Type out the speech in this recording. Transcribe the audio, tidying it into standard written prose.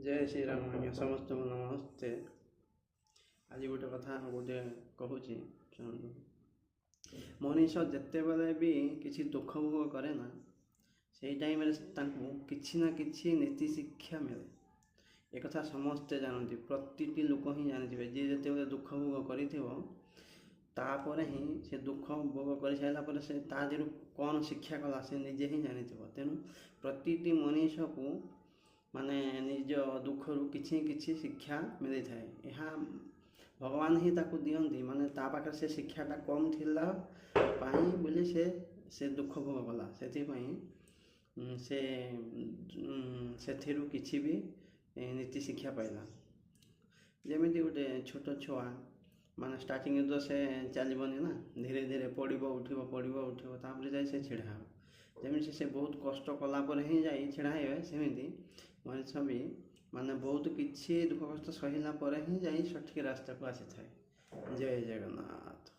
जय श्री राम आज्ञा समस्त नमस्ते। आज गोटे कथा गोटे कहूँ शुणु। मनीष जिते बेले भी किसी दुख भोग करे ना से टाइम किसी ना किसी नीति शिक्षा मिले। एक कथा समस्ते जानती, प्रति लोक ही जानी जी जिते दुख भोग कर ही से दुख भोग कर सारापर से तादू कौन शिक्षा कला से निजे ही जानी। तेणु प्रति मनीष को माने निज दुख रु किछि शिक्षा मिली थाए। यह भगवान ही ताकू दियंती, माने ता पाखे से शिक्षाटा कम थिला पाई बोली से दुख भोग कला। से सेथिरु किछि भी नीति शिक्षा पाइला। जेमिति गोटे छोट छुआ माने स्टार्टिंग तो से चलबनी ना, धीरे धीरे पड़ो उठो तापर जाए से छिड़ा हो। जमी से बहुत कष्ट कलापर ही जाए छिड़ा हे, सेमती मनुष्य भी माने बहुत किछि दुख कष्ट सहिला पर ही जाए सठिक रास्ता को आसी थाए। जय जगन्नाथ।